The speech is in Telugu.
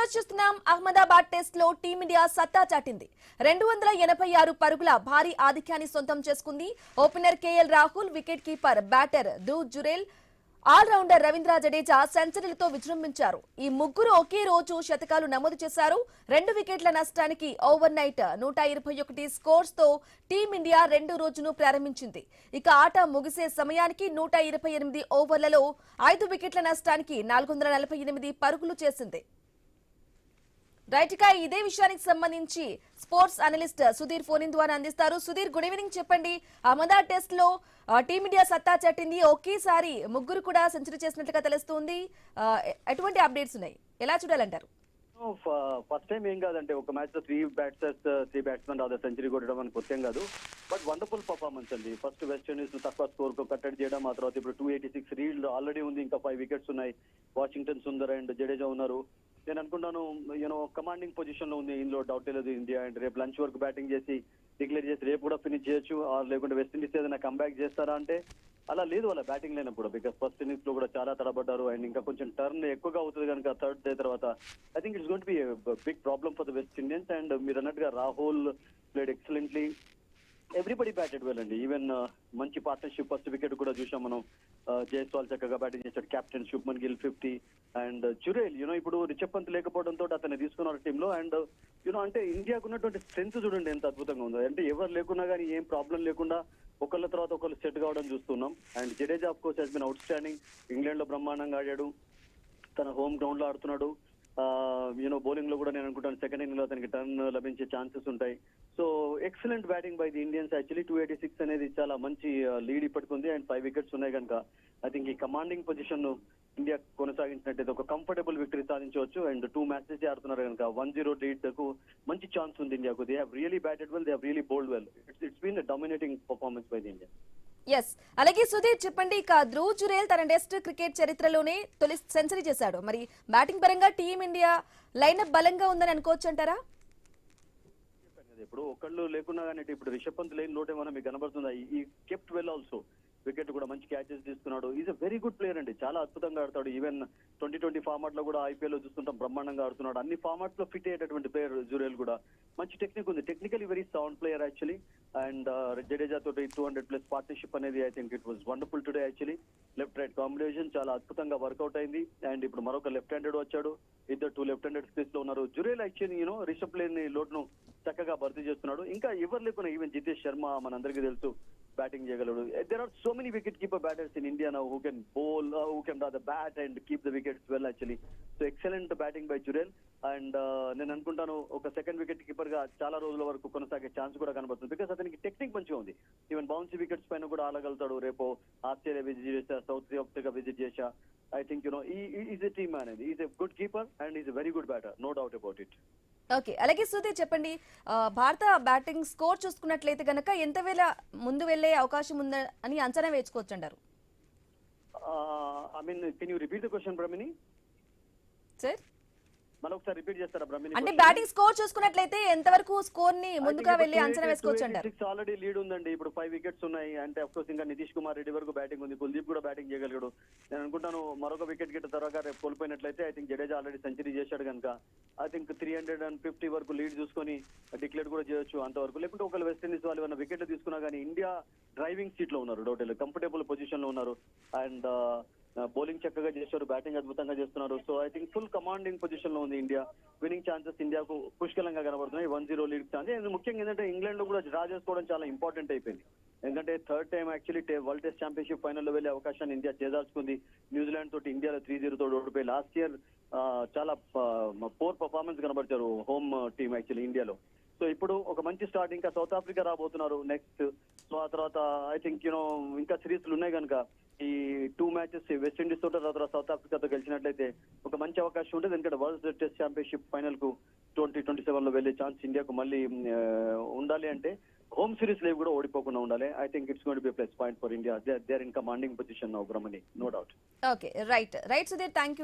డిస్కస్ చేస్తున్నాం. అహ్మదాబాద్ టెస్ట్ లో టీమిండియా సత్తా చాటింది. 286 పరుగుల భారీ ఆధిక్యాన్ని సొంతం చేసుకుంది. Opener KL Rahul, wicket keeper batter Dhruv Jurel, allrounder Ravindra Jadeja సెంచరీలతో విజృంభించారు. ఈ ముగ్గురు ఒకే రోజు శతకాలు నమోదు చేశారు. 2 వికెట్ల నష్టానికి ఓవర్ నైట్ 121 స్కోర్స్ తో టీమిండియా రెండో రోజును ప్రారంభించింది. ఇక ఆట ముగిసే సమయానికి 128 ఓవర్లలో 5 వికెట్ల నష్టానికి 448 పరుగులు చేసింది. రైట్ గా ఇదే విషయానికి సంబంధించి sports analyst Sudheer phone in ద్వారా అందిస్తారు. Sudheer, good evening. చెప్పండి, అహ్మదాబాద్ టెస్ట్ లో టీమిండియా సత్తా చాటింది. ఒకేసారి ముగ్గురు కూడా సెంచరీ చేసినట్లుగా తెలుస్తుంది. ఎటువంటి అప్డేట్స్ ఉన్నాయి, ఎలా చూడాలంటారు? ఫస్ట్ టైం ఏం కాదంటే ఒక మ్యాచ్ లో 3 బ్యాట్స్మెన్ రాదు సెంచరీ కొట్టడం అని కొత్త కాదు. బట్ వండర్ఫుల్ పర్ఫార్మెన్స్ అండి. ఫస్ట్ వెస్ట్ ఇండీస్ తక్కువ స్కోర్ కు కట్టడి చేయడం, ఆ తర్వాత ఇప్పుడు 286 రీడ్ ఆల్రెడీ ఉంది. ఇంకా 5 వికెట్స్ ఉన్నాయి. వాషింగ్టన్ సుందర్ అండ్ జడేజా ఉన్నారు. నేను అనుకుంటాను కమాండింగ్ పొజిషన్ లో ఉంది, ఇందులో డౌట్ లేదు ఇండియా. అండ్ రేపు లంచ్ వరకు బ్యాటింగ్ చేసి డిక్లేర్ చేసి రేపు కూడా ఫినిష్ చేయొచ్చు. లేకుంటే వెస్ట్ ఇండీస్ ఏదైనా కంబ్యాక్ చేస్తారా అంటే అలా లేదు వాళ్ళ బ్యాటింగ్ లేనప్పుడు. బికాస్ ఫస్ట్ ఇన్నింగ్స్ లో కూడా చాలా తడబడ్డారు. అండ్ ఇంకా కొంచెం టర్న్ ఎక్కువగా అవుతుంది కనుక థర్డ్ డే తర్వాత I think it's going to be big problem for the West Indians. And మీరు అన్నట్టుగా Rahul played excellently. Everybody batted well అండి. ఈవెన్ మంచి పార్ట్నర్షిప్ ఫస్ట్ వికెట్ కూడా చూసాం మనం. జైస్వాల్ చక్కగా బ్యాటింగ్ చేశాడు. కెప్టెన్ శుభ్మన్ గిల్ 50 అండ్ జురేల్ ఇప్పుడు రిషబ్ పంత్ లేకపోవడంతో అతన్ని తీసుకున్నారు టీంలో. అండ్ అంటే ఇండియాకు ఉన్నటువంటి స్ట్రెంత్ చూడండి ఎంత అద్భుతంగా ఉందో. అంటే ఎవరు లేకున్నా కానీ ఏం ప్రాబ్లం లేకుండా ఒకళ్ళ తర్వాత ఒకళ్ళు సెట్ కావడం చూస్తున్నాం. And Jadeja of course he's been outstanding. England లో బ్రహ్మాండంగా ఆడాడు, తన హోమ్ గ్రౌండ్ లో ఆడుతున్నాడు. బౌలింగ్ లో కూడా నేను అనుకుంటాను సెకండ్ ఇన్నింగ్ లో అతనికి టర్న్ లభించే ఛాన్సెస్ ఉంటాయి. So excellent batting by the Indians. Actually 286 అనేది చాలా మంచి లీడ్ ఇప్పటికుంది. అండ్ 5 వికెట్స్ ఉన్నాయి కనుక ఐ థింక్ ఈ కమాండింగ్ పొజిషన్ ను ఇండియా కొనసాగించినట్టయితే ఒక కంఫర్టబుల్ విక్టరీ సాధించవచ్చు. అండ్ 2 మ్యాచెస్ ఆడుతున్నారు కనుక 1-0 లీడ్ కు మంచి ఛాన్స్ ఉంది ఇండియాకు. They have really batted well, they have really bowled well. It's been dominating performance by the India. Yes, అలాగే సుధీర్ చెప్పండి, ఇక ధ్రువ్ జురేల్ తన టెస్ట్ క్రికెట్ చరిత్రలోనే తొలి సెంచరీ చేశాడు. మరి బ్యాటింగ్ పరంగా టీమిండియా లైనప్ బలంగా ఉందని అనుకోవచ్చు అంటారా? ఇప్పుడు ఒకళ్ళు లేకున్నా కానీ ఇప్పుడు రిషబ్ పంత్ లేని లోటే మనం మీకు కనబడుతుంది. ఈ కెప్ట్ వెల్ ఆల్సో. వికెట్ కూడా మంచి క్యాచెస్ తీసుకున్నాడు. Is a very good player అండి. చాలా అద్భుతంగా ఆడతాడు. ఈవెన్ 2020 ఫార్మాట్ లో కూడా ఐపీఎల్ లో చూస్తుంటాం, బ్రహ్మాండంగా ఆడుతున్నాడు. అన్ని ఫార్మాట్స్ లో ఫిట్ అయ్యేటటువంటి ప్లేయర్ జురేల్ కూడా. మంచి టెక్నిక్ ఉంది, technically very sound player actually. And Jadeja తోటి 200+ పార్ట్నర్షిప్ అనేది I think it was wonderful today actually. Left right combination చాలా అద్భుతంగా వర్కౌట్ అయింది. అండ్ ఇప్పుడు మరొక లెఫ్ట్ హ్యాండెడ్ వచ్చాడు. ఇద్దరు 2 లెఫ్ట్ హ్యాండెడ్ స్పేస్ లో ఉన్నారు. జురేల్ యాక్చువల్లీ రిషబ్ లేని లోటును చక్కగా భర్తీ చేస్తున్నాడు. ఇంకా ఎవరు లేకున్నా ఈవెన్ జితేష్ శర్మ మనందరికీ తెలుసు బ్యాటింగ్ చేయగలడు. There are so many wicket keeper batters in India now who can bowl, who can raw the bat and keep the wickets well actually. So excellent batting by Jurel. And నేను అనుకుంటాను ఒక సెకండ్ వికెట్ కీపర్ గా చాలా రోజుల వరకు కొనసాగే ఛాన్స్ కూడా కనబడుతుంది. బికాస్ అతనికి టెక్నిక్ మంచిగా ఉంది. ఈవెన్ బౌన్సీ వికెట్స్ పైన కూడా ఆడగలుగుతాడు. రేపు ఆస్ట్రేలియా విజిట్ చేశా, సౌత్ ఆఫ్రికా విజిట్ చేశా. I think he's a team man. He's a good keeper and he's a very good batter, no doubt about it. Okay, అలాగే సుధీర్ చెప్పండి, భారత బ్యాటింగ్ స్కోర్ చూసుకున్నట్లయితే గనక ఎంత వేళ ముందు వెళ్లే అవకాశం ఉందని అంచనా వేసుకోవచ్చు అంటారు? I mean, can you repeat the question, Brahmini? Sir, మరొకసారి రిపీట్ చేస్తారా బ్రహ్మణి? అంటే బ్యాటింగ్ స్కోర్ చూసుకున్నట్లయితే ఎంతవరకు స్కోర్ ని ముందుగా వెళ్లి అంచనా వేసుకోవచ్చు అంటారు? ఆల్రెడీ లీడ్ ఉందండి. ఇప్పుడు 5 వికెట్స్ ఉన్నాయి. అంటే అఫ్ కోర్స్ ఇంకా నితీష్ కుమార్ రెడ్డి వరకు బ్యాటింగ్ ఉంది. కుల్దీప్ కూడా బ్యాటింగ్ చేయగలిగాడు. నేను అనుకుంటాను మరొక వికెట్ గిట్ట తర్వాత రేపు కోల్పోయినట్లయితే I think Jadeja already century చేశాడు కనుక ఐ థింక్ 350 వరకు లీడ్ చూసుకొని డిక్లేర్ కూడా చేయొచ్చు అంతవరకు. లేకుంటే ఒకవేళ వెస్ట్ ఇండీస్ వాళ్ళు ఏమైనా వికెట్లు తీసుకున్నా కానీ ఇండియా డ్రైవింగ్ సీట్ లో ఉన్నారు, డౌట్ లేదు, కంఫర్టబుల్ పొజిషన్ లో ఉన్నారు. అండ్ బౌలింగ్ చక్కగా చేశారు, బ్యాటింగ్ అద్భుతంగా చేస్తున్నారు. So I think full commanding position లో ఉంది ఇండియా. విన్నింగ్ ఛాన్సెస్ ఇండియాకు పుష్కలంగా కనబడుతున్నాయి. 1-0 లీడ్ ఛాన్స్. ముఖ్యంగా ఏంటంటే ఇంగ్లాండ్ లో కూడా డ్రా చేసుకోవడం చాలా ఇంపార్టెంట్ అయిపోయింది. ఎందుకంటే third time actually world test championship ఫైనల్లో వెళ్లే అవకాశాన్ని ఇండియా చేదార్చుకుంది. న్యూజిలాండ్ తోటి ఇండియాలో 3-0 తోటి ఓడిపోయి లాస్ట్ ఇయర్ చాలా పోర్ పర్ఫార్మెన్స్ కనబడతారు హోమ్ టీమ్ యాక్చువల్లీ ఇండియాలో. సో ఇప్పుడు ఒక మంచి స్టార్ట్. ఇంకా సౌత్ ఆఫ్రికా రాబోతున్నారు నెక్స్ట్. సో ఆ తర్వాత ఐ థింక్ ఇంకా సిరీస్లు ఉన్నాయి కనుక ఈ 2 మ్యాచెస్ వెస్ట్ ఇండీస్ తోట తర్వాత సౌత్ ఆఫ్రికాతో గెలిచినట్లయితే ఒక మంచి అవకాశం ఉంటుంది. ఎందుకంటే వరల్డ్ టెస్ట్ ఛాంపియన్షిప్ ఫైనల్ కు 2027 లో వెళ్లే ఛాన్స్ ఇండియాకు మళ్ళీ ఉండాలి. అంటే హోమ్ సిరీస్ లేవు కూడా ఓడిపోకుండా ఉండాలి. I think it's going to be plus point for India. They are in commanding position now, Brahmani, no doubt. Okay, right Sudheer, thank you.